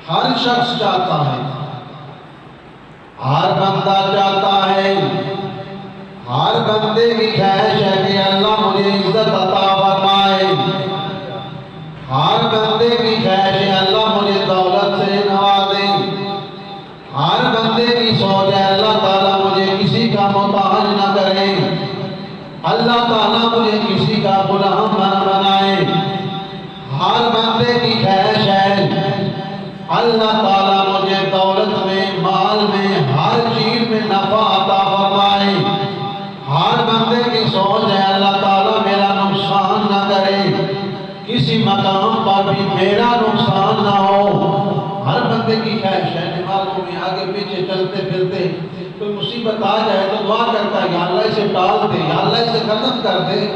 ہر شخص چاہتا ہے، ہر بندہ چاہتا ہے، ہر بندے کی خواہش ہے کہ اللہ مجھے عزت عطا فرمائے، ہر بندے کی خواہش ہے اللہ مجھے دولت سے نوازے، ہر بندے کی سوچ ہے اللہ تعالیٰ مجھے کسی کا محتاج نہ کرے، اللہ تعالیٰ مجھے کسی کا غلام نہ بنائے۔ ہر بندے کی خواہش ہے اللہ تعالیٰ مجھے دولت میں، مال میں، ہر چیز میں نفع عطا فرمائے۔ ہر بندے کی سوچ ہے اللہ تعالیٰ میرا نقصان نہ کرے، کسی مقام پر بھی میرا نقصان نہ ہو۔ ہر بندے کی خواہش ہے، نمازوں میں آگے پیچھے چلتے پھرتے کوئی مصیبت آ جائے تو دعا کرتا ہے یا اللہ اسے ٹال دے، یا اللہ اسے ختم کر دے،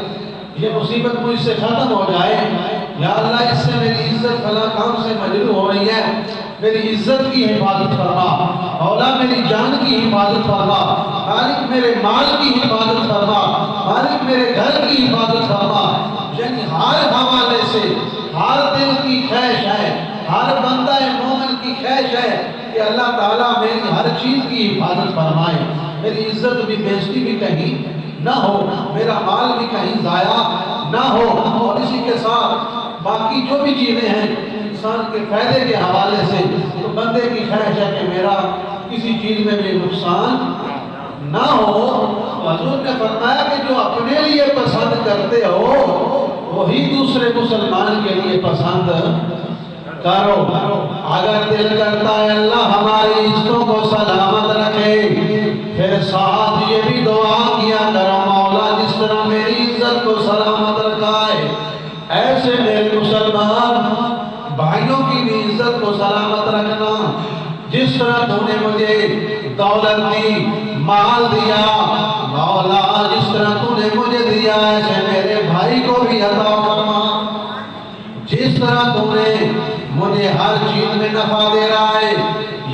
یہ مصیبت مجھ سے ختم ہو جائے، یا اللہ اس سے میری عزت فلاں کام سے مجروح ہو رہی ہے، میری عزت کی حفاظت فرما، مولا میری جان کی حفاظت فرما، مالک میرے مال کی حفاظت فرما، مالک میرے گھر کی حفاظت فرما۔ یعنی ہر حوالے سے ہر دل کی خواہش ہے، ہر بندہ مومن کی خواہش ہے کہ اللہ تعالیٰ میری ہر چیز کی حفاظت فرمائے، میری عزت بھی بےزتی بھی کہیں نہ ہو، میرا مال بھی کہیں ضائع نہ ہو، اور اسی کے ساتھ باقی جو بھی چیزیں ہیں انسان کے فائدے کے حوالے سے تو بندے کی خواہش ہے کہ میرا کسی چیز میں بھی نقصان نہ ہو۔ حضور نے فرمایا کہ جو اپنے لیے پسند کرتے ہو وہی دوسرے مسلمان کے لیے پسند کرو۔ اگر دل کرتا ہے اللہ ہماری عزتوں کو سلامت رکھے، پھر ساتھ یہ بھی دعا کیا کرو مولا جس طرح میری عزت کو سلامت رکھا ہے ایسے میرے مسلمان بھائیوں کی بھی عزت کو سلامت رکھنا۔ جس طرح تو نے مجھے دولت دی، مال دیا، مولا جس طرح تو نے مجھے دیا ایسے میرے بھائی کو بھی عطا فرما۔ جس طرح تو نے مجھے ہر چیز میں نفع دے رہا ہے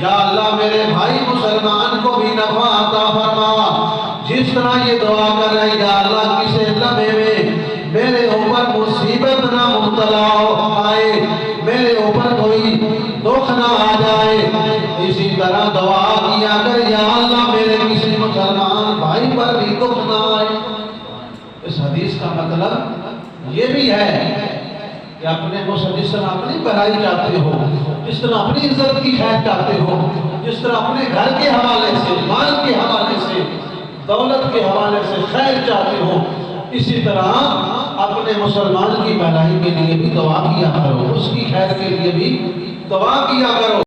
یا اللہ میرے بھائی مسلمان کو بھی نفع عطا فرما۔ جس طرح یہ دعا کر رہے ہیں یا اللہ کسی لمحے میں میرے اوپر مصیبت نہ مبتلا آئے، میرے اوپر کوئی دکھ نہ آ جائے، اسی طرح دعا کیا کر یا اللہ میرے کسی مسلمان بھائی پر بھی دکھ نہ آئے۔ اس حدیث کا مطلب یہ بھی ہے کہ اپنے جس طرح اپنی بھلائی چاہتے ہو، جس طرح اپنی عزت کی خیر چاہتے ہو، جس طرح اپنے گھر کے حوالے سے، مال کے حوالے سے، دولت کے حوالے سے خیر چاہتے ہو، اسی طرح اپنے مسلمان کی بھلائی کے لیے بھی دعا کیا کرو، اس کی خیر کے لیے بھی دعا کیا کرو۔